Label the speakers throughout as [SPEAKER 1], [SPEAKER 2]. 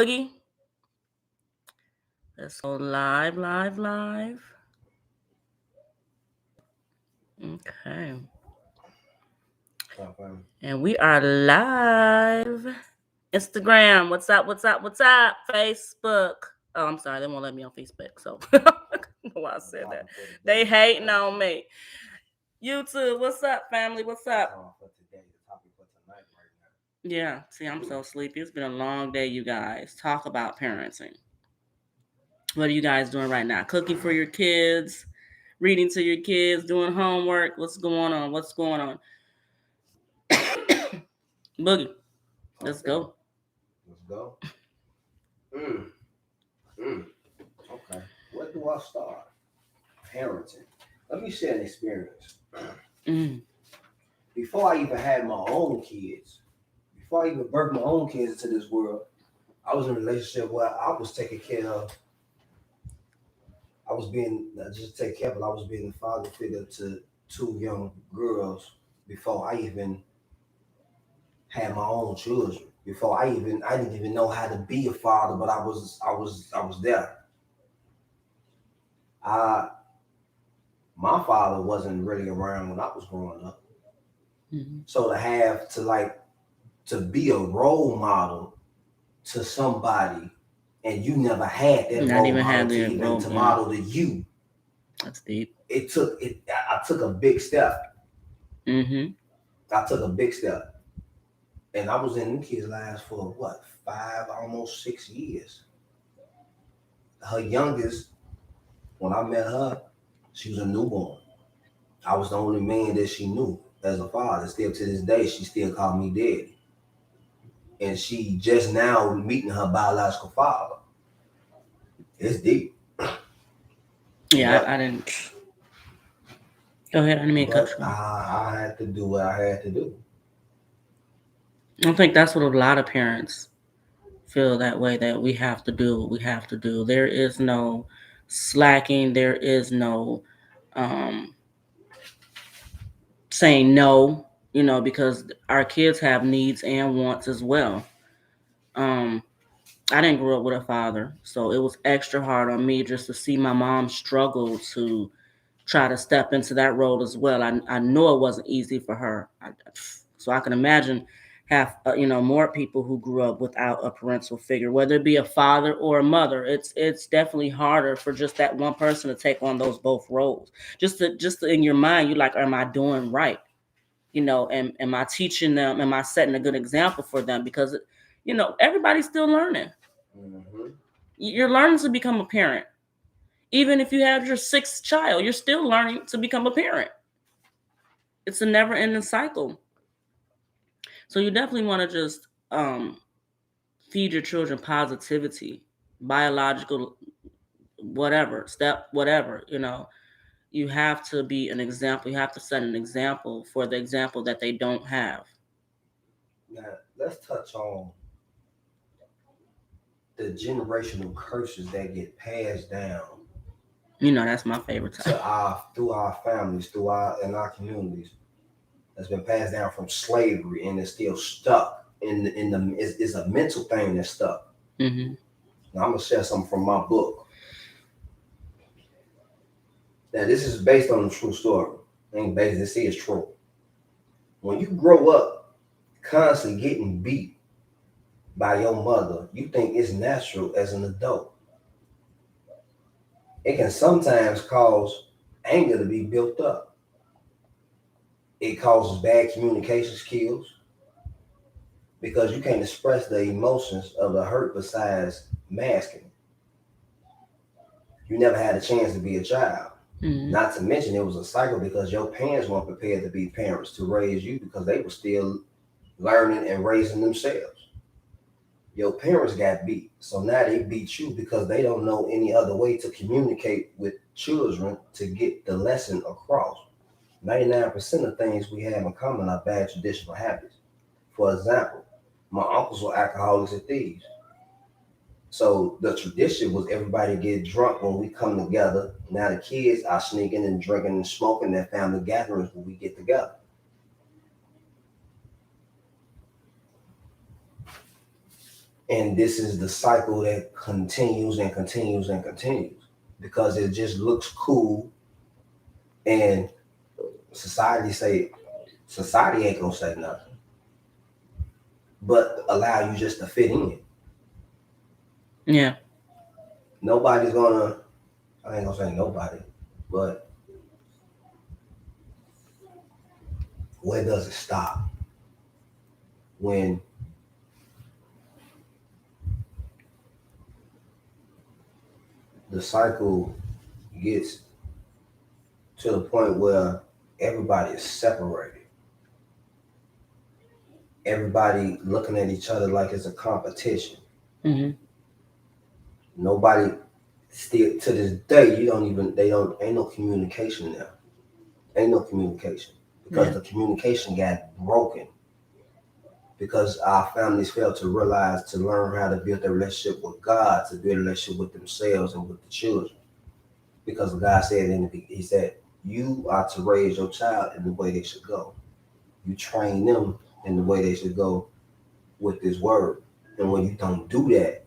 [SPEAKER 1] Boogie. Let's go live. Okay. And we are live. Instagram, what's up? Facebook. Oh, I'm sorry, they won't let me on Facebook, so I don't know why I said that. They hating on me. YouTube, what's up, family? What's up? Yeah, see, I'm so sleepy. It's been a long day, you guys. Talk about parenting. What are you guys doing right now? Cooking for your kids, reading to your kids, doing homework. What's going on? Boogie, let's go.
[SPEAKER 2] Okay. Where do I start? Parenting. Let me share an experience. Before I even had my own kids, before I even birthed my own kids into this world, I was in a relationship where I was taking care of. I was being not just take care, but I was being the father figure to two young girls before I even had my own children. I didn't even know how to be a father, but I was there. I My father wasn't really around when I was growing up. So to have to be a role model to somebody, and you never had that
[SPEAKER 1] Not
[SPEAKER 2] role
[SPEAKER 1] even
[SPEAKER 2] model
[SPEAKER 1] had
[SPEAKER 2] to
[SPEAKER 1] the
[SPEAKER 2] even
[SPEAKER 1] role,
[SPEAKER 2] to
[SPEAKER 1] yeah.
[SPEAKER 2] model to you.
[SPEAKER 1] That's deep.
[SPEAKER 2] I took a big step. I took a big step. And I was in the kids' lives for what, 5, almost 6 years. Her youngest, when I met her, she was a newborn. I was the only man that she knew as a father. Still to this day, she still called me daddy. And she just now meeting her biological father. It's deep.
[SPEAKER 1] Yeah, I didn't. Go ahead, I didn't mean to cut
[SPEAKER 2] But
[SPEAKER 1] you off.
[SPEAKER 2] I had to do what I had to do.
[SPEAKER 1] I think that's what a lot of parents feel that way, that we have to do what we have to do. There is no slacking. There is no um, saying no, because our kids have needs and wants as well. Um, I didn't grow up with a father, so it was extra hard on me just to see my mom struggle to try to step into that role as well. I know it wasn't easy for her, so I can imagine have more people who grew up without a parental figure, whether it be a father or a mother. It's definitely harder for just that one person to take on those both roles. Just in your mind, you like, am I doing right? Am I teaching them? Am I setting a good example for them? Because everybody's still learning. You're learning to become a parent. Even if you have your sixth child, you're still learning to become a parent. It's a never ending cycle. So you definitely want to just feed your children positivity, biological, whatever, step, whatever, You have to be an example. You have to set an example for the example that they don't have.
[SPEAKER 2] Now, let's touch on the generational curses that get passed down.
[SPEAKER 1] That's my favorite time.
[SPEAKER 2] Through our families, in our communities, that's been passed down from slavery, and it's still stuck it's a mental thing that's stuck. Now I'm gonna share something from my book. Now this is based on a true story. Ain't based, this is true. When you grow up constantly getting beat by your mother, you think it's natural as an adult. It can sometimes cause anger to be built up. It causes bad communication skills because you can't express the emotions of the hurt besides masking. You never had a chance to be a child. Not to mention it was a cycle because your parents weren't prepared to be parents to raise you because they were still learning and raising themselves. Your parents got beat, so now they beat you because they don't know any other way to communicate with children to get the lesson across. 99% of things we have in common are bad traditional habits. For example, my uncles were alcoholics and thieves. So the tradition was everybody get drunk when we come together. Now the kids are sneaking and drinking and smoking at family gatherings when we get together. And this is the cycle that continues and continues and continues because it just looks cool. And society ain't gonna say nothing, but allow you just to fit in.
[SPEAKER 1] Yeah.
[SPEAKER 2] Nobody's gonna, I ain't gonna say nobody, but where does it stop? When the cycle gets to the point where everybody is separated, everybody looking at each other like it's a competition.
[SPEAKER 1] Mm-hmm.
[SPEAKER 2] Nobody, still to this day, ain't no communication now. Ain't no communication because the communication got broken because our families failed to realize to learn how to build a relationship with God, to build a relationship with themselves and with the children. Because God said He said, you are to raise your child in the way they should go. You train them in the way they should go with this word. And when you don't do that,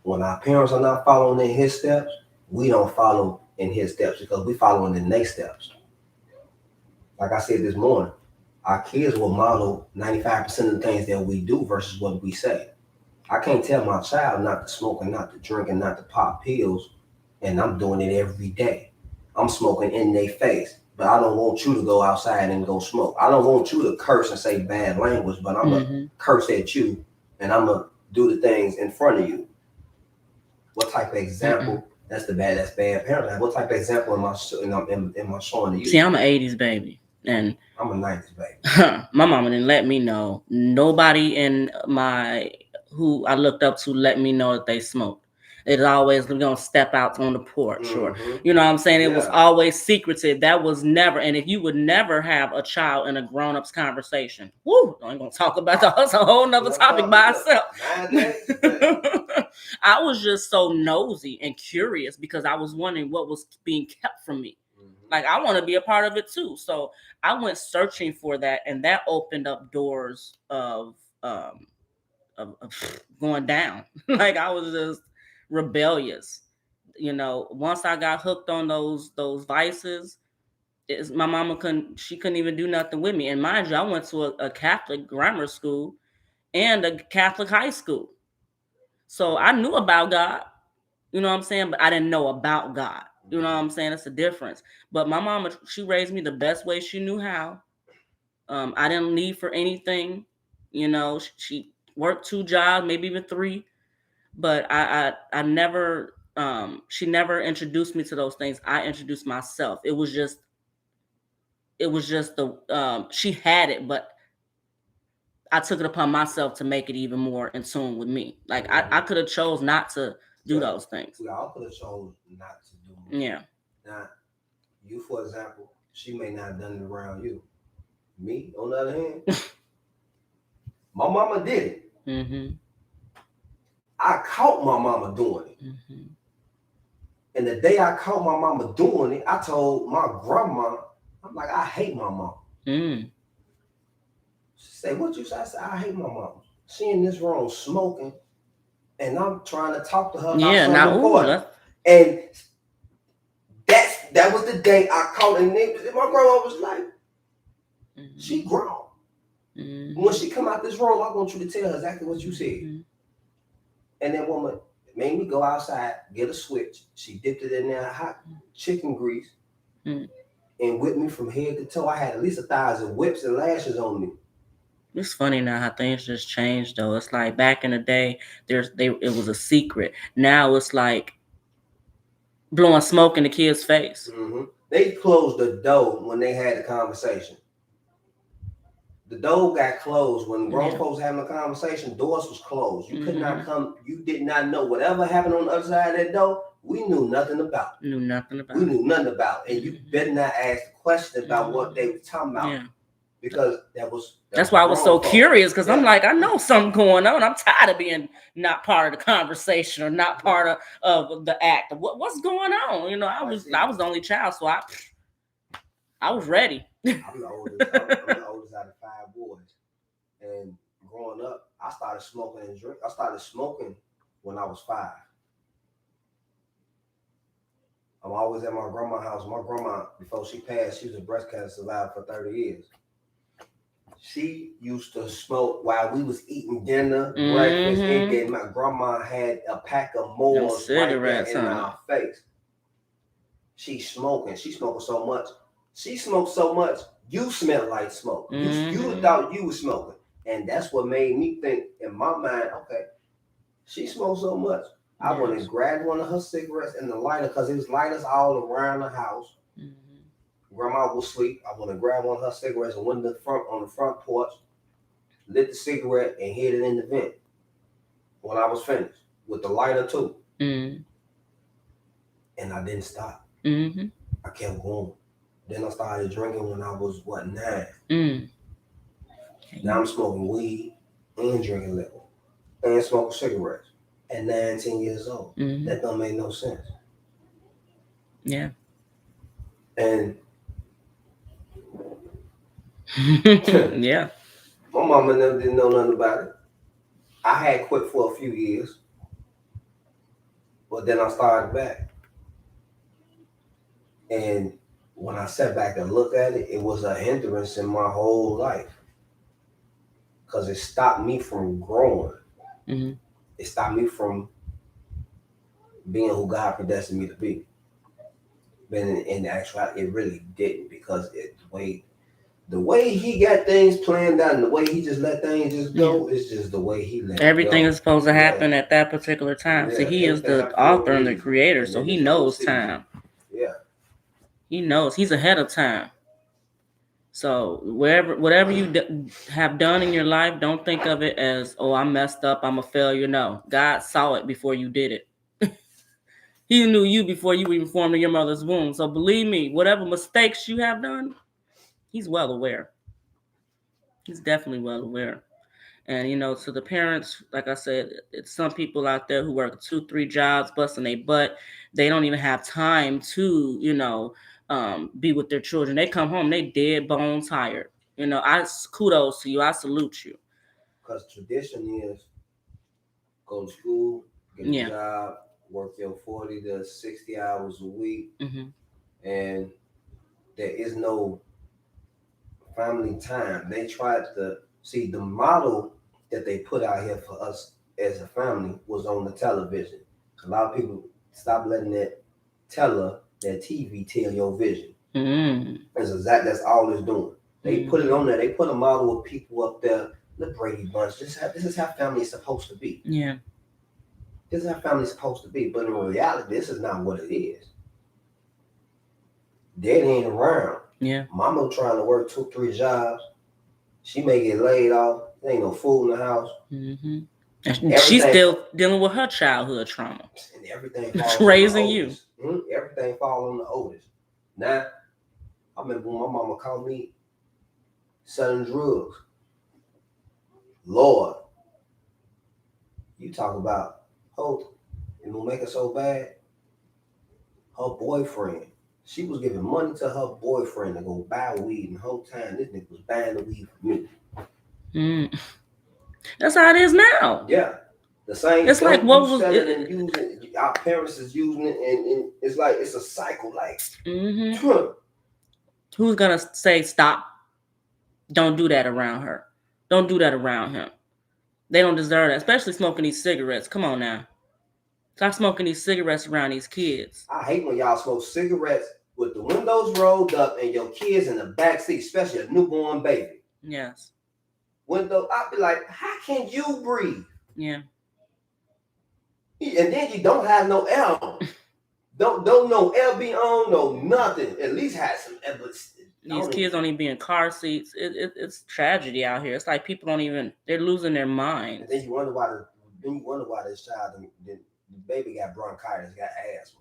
[SPEAKER 2] when our parents are not following in His steps, we don't follow in His steps because we following in their steps. Like I said this morning, our kids will model 95% of the things that we do versus what we say. I can't tell my child not to smoke and not to drink and not to pop pills, and I'm doing it every day. I'm smoking in their face, but I don't want you to go outside and go smoke. I don't want you to curse and say bad language, but I'm going to curse at you, and I'm going to do the things in front of you. What type of example? That's bad parenting. What type of example am I showing to you?
[SPEAKER 1] See, I'm an 80s baby. And
[SPEAKER 2] I'm a 90s baby.
[SPEAKER 1] My mama didn't let me know. Nobody who I looked up to let me know that they smoked. It's always, we're going to step out on the porch or, you know what I'm saying? It was always secretive. That was never, and if you would never have a child in a grown-up's conversation, woo, I ain't going to talk about that. That's a whole nother topic by itself. I was just so nosy and curious because I was wondering what was being kept from me. Like, I want to be a part of it too. So I went searching for that, and that opened up doors of going down. Like, I was just rebellious. You know, once I got hooked on those vices, my mama couldn't even do nothing with me. And mind you, I went to a Catholic grammar school and a Catholic high school. So I knew about God, you know what I'm saying? But I didn't know about God. You know what I'm saying? It's a difference. But my mama, she raised me the best way she knew how. I didn't need for anything. You know, she worked 2 jobs, maybe even 3. But I never, she never introduced me to those things. I introduced myself. It was just she had it, but I took it upon myself to make it even more in tune with me. Like, I could have chose not to do those things.
[SPEAKER 2] We all could have chose not to do it.
[SPEAKER 1] Yeah.
[SPEAKER 2] Now, you, for example, she may not have done it around you. Me, on the other hand, my mama did it.
[SPEAKER 1] Mm-hmm.
[SPEAKER 2] I caught my mama doing it.
[SPEAKER 1] Mm-hmm.
[SPEAKER 2] And the day I caught my mama doing it, I told my grandma, I'm like, I hate my mama. She said, what you say? I said, I hate my mama. She in this room smoking, and I'm trying to talk to her about something important. And that was the day I caught her. And my grandma was like, she grown. When she come out this room, I want you to tell her exactly what you said. And that woman made me go outside, get a switch. She dipped it in there hot chicken grease and whipped me from head to toe. I had at least 1,000 whips and lashes on me.
[SPEAKER 1] It's funny now how things just changed though. It's like back in the day, it was a secret. Now it's like blowing smoke in the kid's face.
[SPEAKER 2] They closed the door when they had the conversation. The door got closed when grown folks having a conversation. Doors was closed. You could not come. You did not know whatever happened on the other side of that door. We knew nothing about. We knew nothing about. And you better not ask a question about what they were talking about. Yeah. Because that's
[SPEAKER 1] why I was so curious, because I'm like, I know something going on. I'm tired of being not part of the conversation or not part of the act. What's going on? You know, I was the only child, so I was ready.
[SPEAKER 2] I'm the oldest out of 5 boys. And growing up, I started smoking and drink. I started smoking when I was 5. I'm always at my grandma's house. My grandma, before she passed, she was a breast cancer survivor for 30 years. She used to smoke while we was eating dinner, breakfast, anything. My grandma had a pack of Moors right there in our face. She's smoking. She smoking so much. She smoked so much, you smell like smoke. You thought you was smoking. And that's what made me think in my mind, okay, she smoked so much. I went and grabbed one of her cigarettes and the lighter, because it was lighters all around the house. Grandma was asleep. I went and grabbed one of her cigarettes and went on the front porch, lit the cigarette, and hid it in the vent when I was finished with the lighter too. And I didn't stop. I kept going. Then I started drinking when I was 9. Now I'm smoking weed and drinking liquor and smoking cigarettes at 19 years old. That don't make no sense.
[SPEAKER 1] Yeah.
[SPEAKER 2] And
[SPEAKER 1] yeah.
[SPEAKER 2] My mama never didn't know nothing about it. I had quit for a few years, but then I started back. And when I sat back and looked at it, it was a hindrance in my whole life, because it stopped me from growing. It stopped me from being who God predestined me to be. But in actuality, it really didn't, because the way he got things planned out and the way he just let things just go, it's just the way he let
[SPEAKER 1] everything
[SPEAKER 2] it go.
[SPEAKER 1] is supposed to happen at that particular time. So he is the author and the creator, so he knows time.
[SPEAKER 2] Yeah.
[SPEAKER 1] He knows. He's ahead of time. So whatever you have done in your life, don't think of it as, oh, I messed up, I'm a failure. No, God saw it before you did it. He knew you before you even formed in your mother's womb. So believe me, whatever mistakes you have done, he's well aware. He's definitely well aware. And, to the parents, like I said, it's some people out there who work 2-3 jobs, busting their butt. They don't even have time to, be with their children. They come home, they dead bone tired. I kudos to you. I salute you.
[SPEAKER 2] Because tradition is go to school, get a job, work your 40 to 60 hours a week, and there is no family time. They tried to see the model that they put out here for us as a family was on the television. A lot of people stop letting that TV tell your vision. That's all it's doing. They put it on there. They put a model of people up there, the Brady Bunch. This is how family is supposed to be.
[SPEAKER 1] Yeah.
[SPEAKER 2] This is how family is supposed to be. But in reality, this is not what it is. Daddy ain't around.
[SPEAKER 1] Yeah.
[SPEAKER 2] Mama trying to work 2-3 jobs. She may get laid off. There ain't no food in the house.
[SPEAKER 1] And she's still dealing with her childhood trauma.
[SPEAKER 2] And everything falls
[SPEAKER 1] raising you.
[SPEAKER 2] Everything falls on the oldest. Now, I remember when my mama called me selling drugs. Lord, you talk about hope. It will make her so bad. Her boyfriend. She was giving money to her boyfriend to go buy weed, and the whole time this nigga was buying the weed for me.
[SPEAKER 1] That's how it is now.
[SPEAKER 2] Yeah. The same.
[SPEAKER 1] It's like what was
[SPEAKER 2] it and using our parents is using it, and it's like it's a cycle. Like,
[SPEAKER 1] who's gonna say stop? Don't do that around her. Don't do that around him. They don't deserve that, especially smoking these cigarettes. Come on now. Stop smoking these cigarettes around these kids.
[SPEAKER 2] I hate when y'all smoke cigarettes with the windows rolled up and your kids in the back seat, especially a newborn baby.
[SPEAKER 1] Yes.
[SPEAKER 2] Window, I'd be like, how can you breathe?
[SPEAKER 1] Yeah.
[SPEAKER 2] And then you don't have no air on. don't no air be on, no nothing. At least have some air.
[SPEAKER 1] These kids don't even be in car seats. It's tragedy out here. It's like people don't even, they're losing their minds.
[SPEAKER 2] And then you wonder why this child, the baby got bronchitis, got asthma.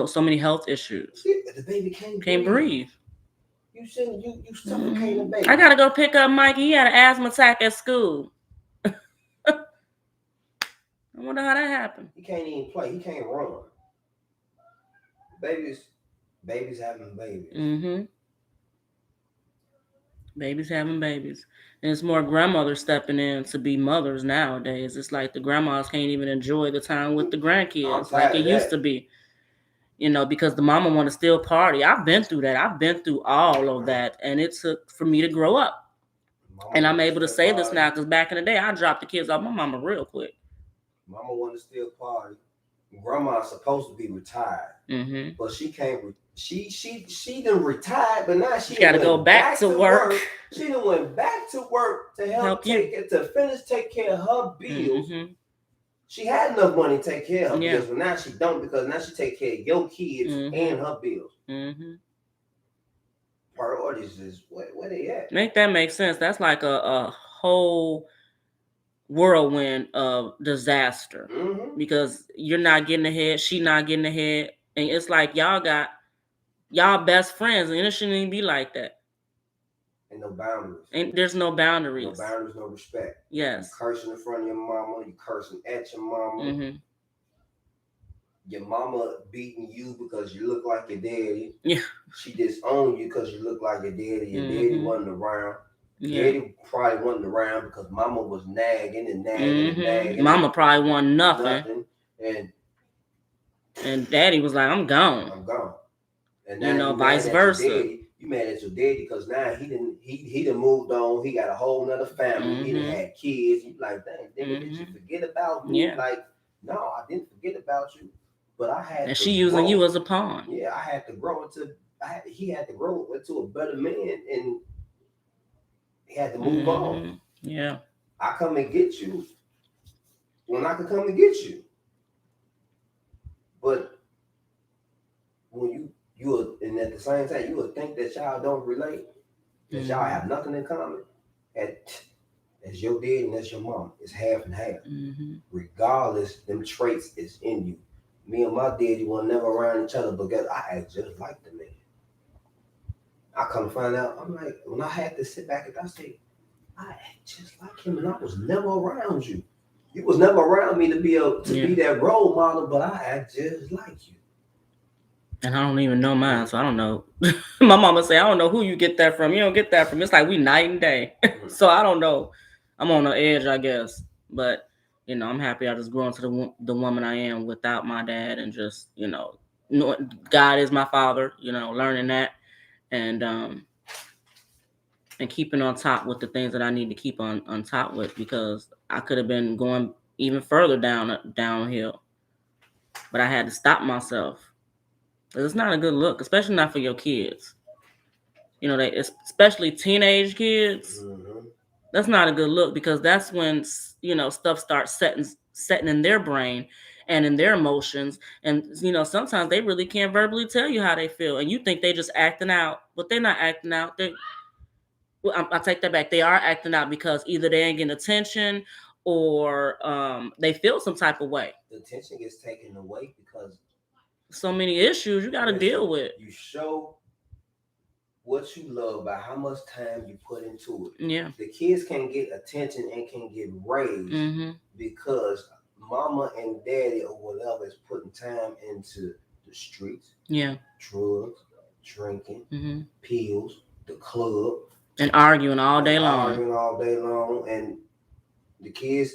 [SPEAKER 1] So many health issues.
[SPEAKER 2] The baby can't
[SPEAKER 1] breathe.
[SPEAKER 2] You suffocating the baby.
[SPEAKER 1] I gotta go pick up Mikey. He had an asthma attack at school. I wonder how that happened.
[SPEAKER 2] He can't even play. He can't run. Babies having babies.
[SPEAKER 1] Babies having babies. And it's more grandmothers stepping in to be mothers nowadays. It's like the grandmas can't even enjoy the time with the
[SPEAKER 2] I'm
[SPEAKER 1] grandkids like
[SPEAKER 2] tired
[SPEAKER 1] it
[SPEAKER 2] of
[SPEAKER 1] used to
[SPEAKER 2] that.
[SPEAKER 1] be. Because the mama want to still party. I've been through that. I've been through all of that. And it took for me to grow up.
[SPEAKER 2] Mama
[SPEAKER 1] And I'm
[SPEAKER 2] want to
[SPEAKER 1] able to
[SPEAKER 2] still
[SPEAKER 1] say this
[SPEAKER 2] party.
[SPEAKER 1] now because back in the day, I dropped the kids off my mama real quick.
[SPEAKER 2] Mama want to still party. Grandma's supposed to be retired,
[SPEAKER 1] Mm-hmm.
[SPEAKER 2] but she can't. She done retired, but now
[SPEAKER 1] She got to go
[SPEAKER 2] went
[SPEAKER 1] back to work.
[SPEAKER 2] She done went back to work to help
[SPEAKER 1] you.
[SPEAKER 2] take care of her bills.
[SPEAKER 1] Mm-hmm.
[SPEAKER 2] She had enough money to take care of her
[SPEAKER 1] Yeah.
[SPEAKER 2] bills, but now she don't because now she take care of your kids and her bills.
[SPEAKER 1] Mm-hmm.
[SPEAKER 2] Priorities is where they at.
[SPEAKER 1] Make that make sense. That's like a whole whirlwind of disaster because you're not getting ahead, she not getting ahead, and it's like y'all got y'all best friends, and it shouldn't even be like that.
[SPEAKER 2] And no boundaries.
[SPEAKER 1] And there's no boundaries.
[SPEAKER 2] No boundaries, no respect.
[SPEAKER 1] Yes.
[SPEAKER 2] You cursing in front of your mama, you cursing at your mama.
[SPEAKER 1] Mm-hmm.
[SPEAKER 2] Your mama beating you because you look like your daddy.
[SPEAKER 1] Yeah.
[SPEAKER 2] She disowned you because you look like your daddy. Your daddy wasn't around.
[SPEAKER 1] Yeah.
[SPEAKER 2] Daddy probably wasn't around because mama was nagging and nagging and nagging.
[SPEAKER 1] Mama probably wanted nothing. And daddy was like, I'm gone.
[SPEAKER 2] I'm gone. And now
[SPEAKER 1] vice versa.
[SPEAKER 2] You mad at your daddy because now he done moved on. He got a whole nother family. He done had kids. You like, dang, did you forget about me?
[SPEAKER 1] Yeah.
[SPEAKER 2] Like, no, I didn't forget about you. But I had
[SPEAKER 1] and she using you as a pawn.
[SPEAKER 2] Yeah, I had to grow he had to grow into a better man, and he had to move on.
[SPEAKER 1] Yeah.
[SPEAKER 2] I come and get you when I can come and get you. But when and at the same time, you would think that y'all don't relate, that y'all have nothing in common. As your dad and as your mom, it's half and half. Regardless, them traits is in you. Me and my daddy were never around each other, but guess I act just like the man. I come to find out, I'm like, when I had to sit back and I say, I act just like him, and I was never around you. You was never around me to be be that role model, but I act just like you.
[SPEAKER 1] And I don't even know mine, so I don't know. My mama say, I don't know who you get that from. You don't get that from. It's like we night and day. So I don't know. I'm on the edge, I guess. But, I'm happy I just grew into the woman I am without my dad and just, God is my father, learning that and keeping on top with the things that I need to keep on top with because I could have been going even further downhill. But I had to stop myself. It's not a good look, especially not for your kids. Especially teenage kids. That's not a good look because that's when stuff starts setting in their brain and in their emotions, and sometimes they really can't verbally tell you how they feel, and you think they just acting out, but they're not acting out. I take that back. They are acting out because either they ain't getting attention or they feel some type of way.
[SPEAKER 2] The attention gets taken away because
[SPEAKER 1] so many issues you got to deal with.
[SPEAKER 2] You show what you love by how much time you put into it.
[SPEAKER 1] Yeah.
[SPEAKER 2] The kids can get attention and can get raised because mama and daddy or whatever is putting time into the streets.
[SPEAKER 1] Yeah.
[SPEAKER 2] Drugs, drinking, pills, the club.
[SPEAKER 1] And arguing all day long.
[SPEAKER 2] And the kids,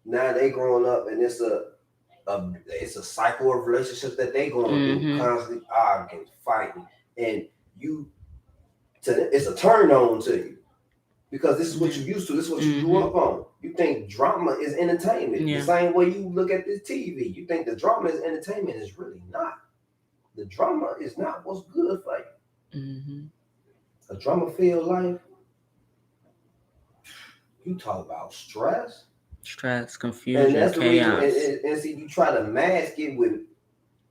[SPEAKER 2] now they growing up and it's a cycle of relationships that they going through, constantly arguing, fighting, and it's a turn on to you because this is what you used to. This is what you grew up on. You think drama is entertainment. The same way you look at this TV, you think the drama is entertainment. It's really not. The drama is not what's good for you. A drama-filled life. You talk about stress,
[SPEAKER 1] confusion, and that's chaos.
[SPEAKER 2] And see, you try to mask it with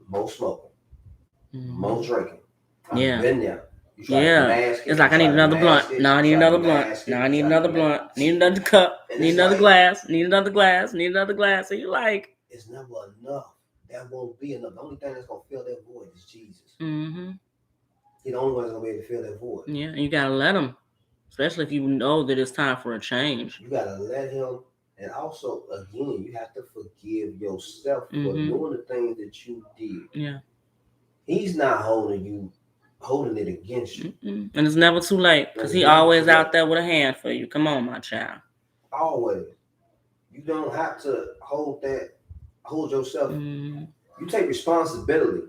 [SPEAKER 2] more smoking, more drinking. I've been there.
[SPEAKER 1] It's like I need another blunt. Now I need another blunt. Now I need another blunt. Need another cup. Need another glass. Need another glass. Need another glass. So you like,
[SPEAKER 2] it's never enough. That won't be enough. The only thing that's gonna fill that void is Jesus. He's the only one that's gonna be able to fill that void.
[SPEAKER 1] Yeah, and you gotta let him, especially if you know that it's time for a change.
[SPEAKER 2] You gotta let him, and also again, you have to forgive yourself for doing the things that you did.
[SPEAKER 1] Yeah,
[SPEAKER 2] he's not holding you holding it against you.
[SPEAKER 1] And it's never too late because he always out there with a hand for you. Come on, my child.
[SPEAKER 2] Always. You don't have to hold yourself. You take responsibility.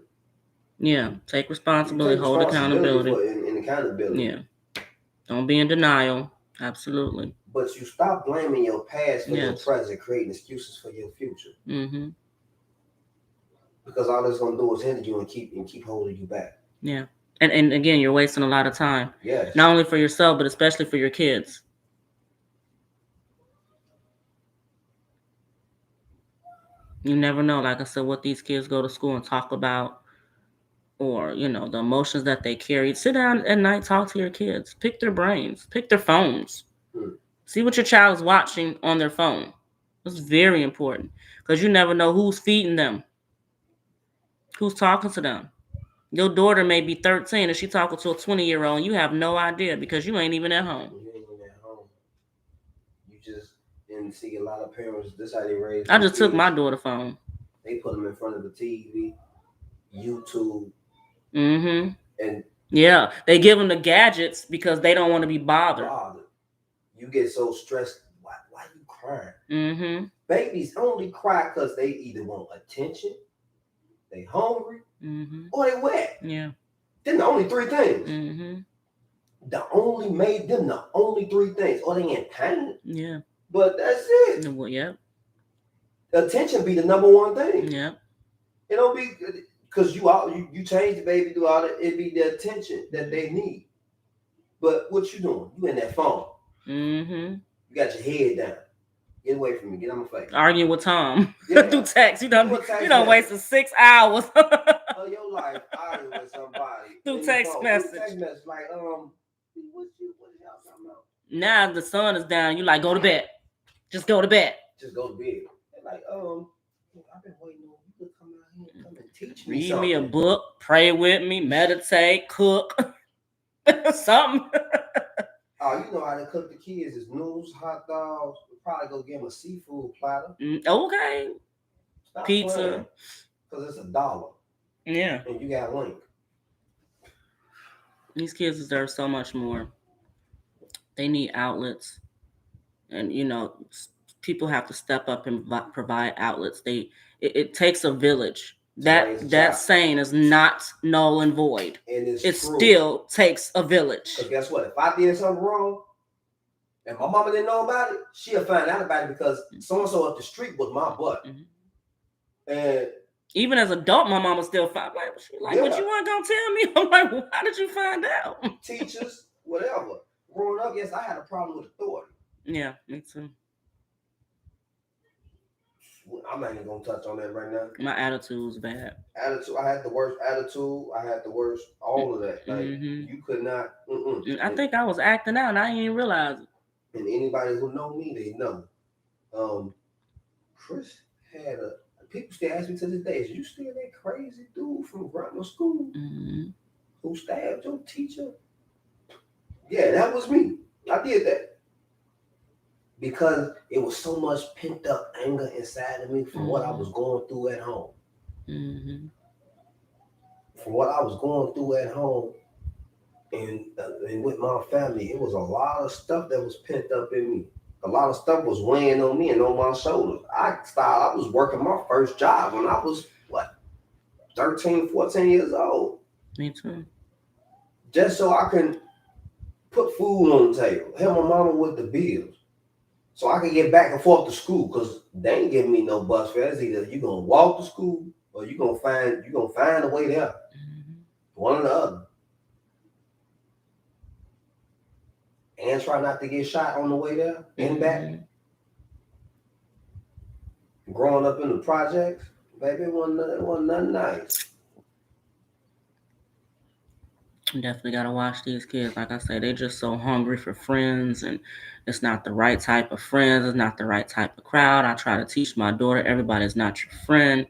[SPEAKER 1] Yeah, take responsibility, hold accountability.
[SPEAKER 2] And accountability.
[SPEAKER 1] Yeah. Don't be in denial. Absolutely.
[SPEAKER 2] But you stop blaming your past for your present, creating excuses for your future. Because all it's going to do is hinder you and keep holding you back.
[SPEAKER 1] Yeah. And again, you're wasting a lot of time.
[SPEAKER 2] Yes.
[SPEAKER 1] Not only for yourself, but especially for your kids. You never know, like I said, what these kids go to school and talk about, or, the emotions that they carry. Sit down at night, talk to your kids. Pick their brains. Pick their phones. See what your child is watching on their phone. It's very important because you never know who's feeding them, who's talking to them. Your daughter may be 13 and she talking to a 20-year-old and you have no idea because you ain't even at home.
[SPEAKER 2] You just didn't see a lot of parents. This how they raise.
[SPEAKER 1] I just took my daughter's phone.
[SPEAKER 2] They put them in front of the TV, YouTube.
[SPEAKER 1] And yeah, they give them the gadgets because they don't want to be bothered.
[SPEAKER 2] You get so stressed. Why you crying? Babies only cry because they either want attention, they hungry, or they wet.
[SPEAKER 1] Yeah.
[SPEAKER 2] Then the only three things. The only made them the only three things. Or they in pain.
[SPEAKER 1] Yeah.
[SPEAKER 2] But that's it.
[SPEAKER 1] Well, yeah.
[SPEAKER 2] Attention be the number one thing.
[SPEAKER 1] Yeah.
[SPEAKER 2] It don't be because you change the baby, do all that. It be the attention that they need. But what you doing? You in that phone. You got your head down. Get away from me. Get on my face.
[SPEAKER 1] Arguing with Tom through text. You don't wasted 6 hours
[SPEAKER 2] of your life arguing with somebody
[SPEAKER 1] through text message.
[SPEAKER 2] Like, what y'all talking about?
[SPEAKER 1] Now the sun is down. You like, go to bed. Just go to bed.
[SPEAKER 2] Just go to bed. They're like, I've been waiting on you to come out here and come and teach me.
[SPEAKER 1] Read me a book, pray with me, meditate, cook, something.
[SPEAKER 2] Oh, you know how they cook the kids is noodles, hot dogs. We'll probably go get them a seafood platter.
[SPEAKER 1] Okay.
[SPEAKER 2] Stop
[SPEAKER 1] pizza.
[SPEAKER 2] Because it's $1.
[SPEAKER 1] Yeah.
[SPEAKER 2] And you got Link.
[SPEAKER 1] These kids deserve so much more. They need outlets. And, people have to step up and provide outlets. It takes a village. That saying is not null and void. It still takes a village.
[SPEAKER 2] Because guess what? If I did something wrong and my mama didn't know about it, she'll find out about it because so-and-so up the street was my butt. And
[SPEAKER 1] even as an adult, my mama still find what you weren't gonna tell me? I'm like, well, how did you find out?
[SPEAKER 2] Teachers, whatever. Growing up, yes, I had a problem with authority.
[SPEAKER 1] Yeah, me too.
[SPEAKER 2] I'm not even gonna touch on that right now.
[SPEAKER 1] My attitude was bad.
[SPEAKER 2] I had the worst attitude. I had the worst, all of that. Like you could not.
[SPEAKER 1] I think I was acting out, and I didn't even realize it.
[SPEAKER 2] And anybody who know me, they know. Chris had people still ask me to this day, is you still that crazy dude from grammar school who stabbed your teacher? Yeah, that was me. I did that. Because it was so much pent up anger inside of me from what I was going through at home. From what I was going through at home and with my family, it was a lot of stuff that was pent up in me. A lot of stuff was weighing on me and on my shoulders. I was working my first job when I was, 13, 14 years old.
[SPEAKER 1] Me too.
[SPEAKER 2] Just so I can put food on the table, help my mama with the bills. So I can get back and forth to school because they ain't giving me no bus fare. It's either you gonna walk to school or you gonna find a way there. One or the other. And try not to get shot on the way there and back. Growing up in the projects, baby, it wasn't nothing nice.
[SPEAKER 1] Definitely gotta watch these kids. Like I said, they're just so hungry for friends, and it's not the right type of friends. It's not the right type of crowd. I try to teach my daughter, everybody's not your friend,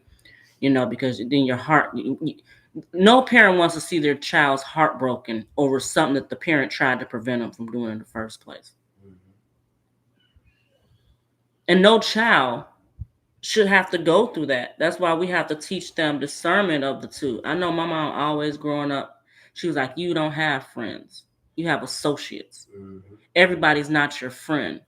[SPEAKER 1] because then your heart. No parent wants to see their child's heart broken over something that the parent tried to prevent them from doing in the first place. And no child should have to go through that. That's why we have to teach them discernment of the two. I know my mom always growing up, She was like, you don't have friends. You have associates.
[SPEAKER 2] Mm-hmm.
[SPEAKER 1] Everybody's not your friend.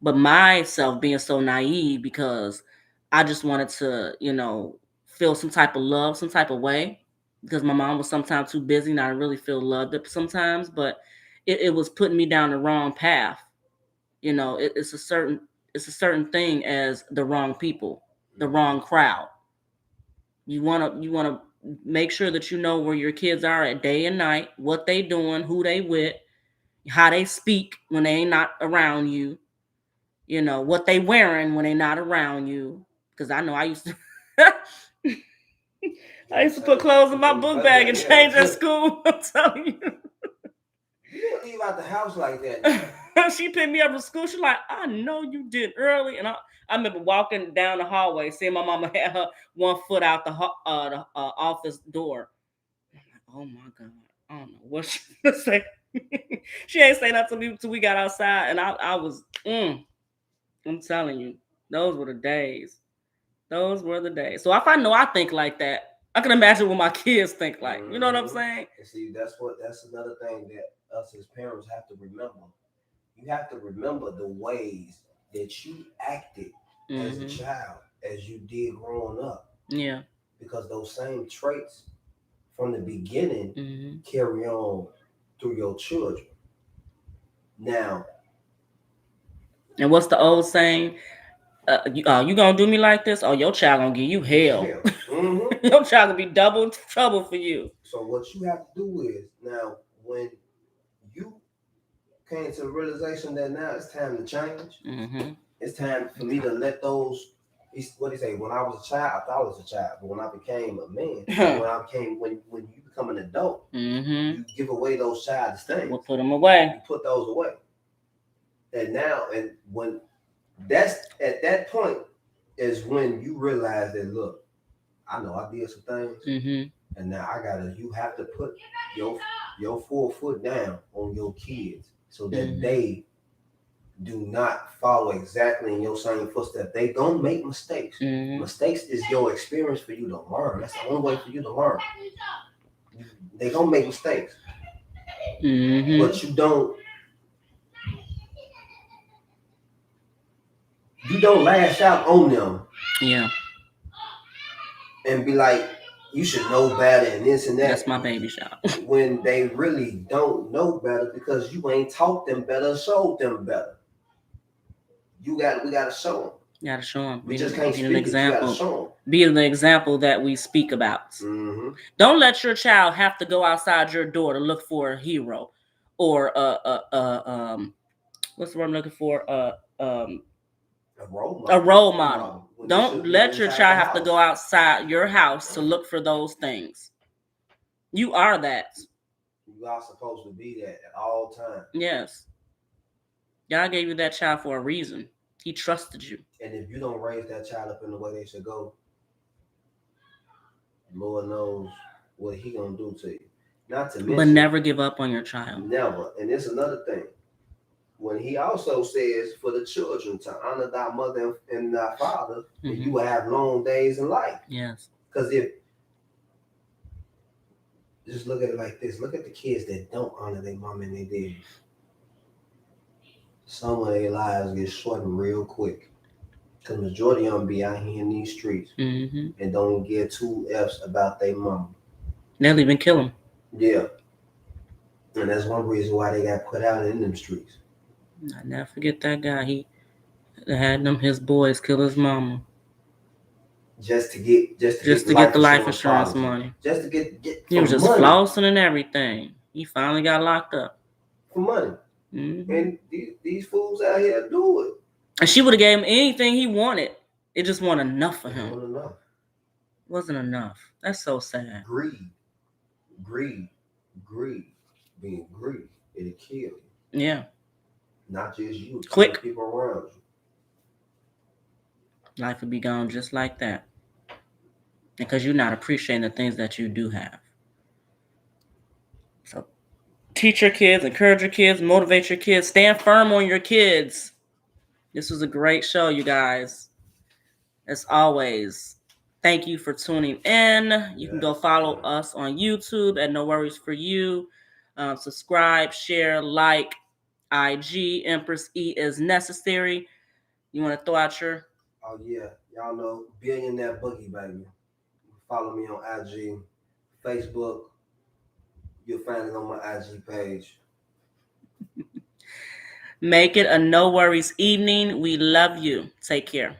[SPEAKER 1] But myself being so naive because I just wanted to, feel some type of love, some type of way. Because my mom was sometimes too busy and I really feel loved up sometimes, but it was putting me down the wrong path. It's a certain thing as the wrong people, the wrong crowd. You wanna make sure that you know where your kids are at day and night, what they doing, who they with, how they speak when they ain't not around you, what they wearing when they not around you. Because I know I used to I used to put clothes in my book bag and change at school. I'm telling you.
[SPEAKER 2] You didn't leave out the house like that.
[SPEAKER 1] She picked me up from school. She's like, I know you did early. And I remember walking down the hallway, seeing my mama had her one foot out the office door. I'm like, oh my God. I don't know what she gonna say. She ain't say nothing to me until we got outside. And I was, I'm telling you, those were the days. Those were the days. So if I know I think like that, I can imagine what my kids think like. You know what I'm saying?
[SPEAKER 2] And see, that's another thing that us as parents have to remember. You have to remember the ways that you acted as a child, as you did growing up.
[SPEAKER 1] Yeah.
[SPEAKER 2] Because those same traits from the beginning carry on through your children. Now.
[SPEAKER 1] And what's the old saying? You gonna do me like this? Oh, your child gonna give you hell.
[SPEAKER 2] Mm-hmm.
[SPEAKER 1] Your child gonna be double trouble for you.
[SPEAKER 2] So what you have to do is, now when you came to the realization that now it's time to change, it's time for me to let those, what do you say, when I was a child, I thought I was a child, but when I became a man, when you become an adult, you give away those childish things.
[SPEAKER 1] We'll put them away.
[SPEAKER 2] You put those away. And now, and when that's at that point is when you realize that, look, I know I did some things, and now you have to put your full foot down on your kids so that they do not follow exactly in your same footsteps. They gonna make mistakes. Mistakes is your experience for you to learn. That's the only way for you to learn. They gonna make mistakes, but you don't lash out on them.
[SPEAKER 1] Yeah.
[SPEAKER 2] And be like, you should know better and this and that.
[SPEAKER 1] That's my baby shop.
[SPEAKER 2] When they really don't know better because you ain't taught them better, showed them better. We gotta show them.
[SPEAKER 1] You gotta show them.
[SPEAKER 2] We just can't speak an example. You gotta show them.
[SPEAKER 1] Be the example that we speak about. Don't let your child have to go outside your door to look for a hero or what's the word I'm looking for? A role model. Don't let your child have to go outside your house to look for those things. You are that.
[SPEAKER 2] You are supposed to be that at all times.
[SPEAKER 1] Yes. God gave you that child for a reason. He trusted you.
[SPEAKER 2] And if you don't raise that child up in the way they should go, Lord knows what he gonna do to you. Not to mention,
[SPEAKER 1] but never give up on your child.
[SPEAKER 2] Never. And it's another thing. When he also says for the children to honor thy mother and thy father, and you will have long days in life.
[SPEAKER 1] Yes.
[SPEAKER 2] Because just look at it like this. Look at the kids that don't honor their mom and their daddy. Some of their lives get shortened real quick. Because majority of them be out here in these streets and don't give two F's about their mom.
[SPEAKER 1] They'll even kill them.
[SPEAKER 2] Yeah. And that's one reason why they got put out in them streets.
[SPEAKER 1] I never forget that guy. He had his boys kill his mama.
[SPEAKER 2] Just to get
[SPEAKER 1] the life insurance money.
[SPEAKER 2] Just to get
[SPEAKER 1] he was just money. Flossing and everything. He finally got locked up.
[SPEAKER 2] For money. And these fools out here do it.
[SPEAKER 1] And she would have gave him anything he wanted. It just wasn't enough for him. Wasn't enough. That's so sad.
[SPEAKER 2] Greed. Being greedy. It'll kill you.
[SPEAKER 1] Yeah.
[SPEAKER 2] Not just you.
[SPEAKER 1] Quick.
[SPEAKER 2] People around you.
[SPEAKER 1] Life would be gone just like that. Because you're not appreciating the things that you do have. So teach your kids, encourage your kids, motivate your kids, stand firm on your kids. This was a great show, you guys. As always, Thank you for tuning in. You can go follow us on YouTube at No Worries For You. Subscribe, share, like, IG, Empress E is necessary. You want to throw out your...
[SPEAKER 2] Oh, yeah. Y'all know Billionaire Boogie, baby. Follow me on IG, Facebook. You'll find it on my IG page.
[SPEAKER 1] Make it a no worries evening. We love you. Take care.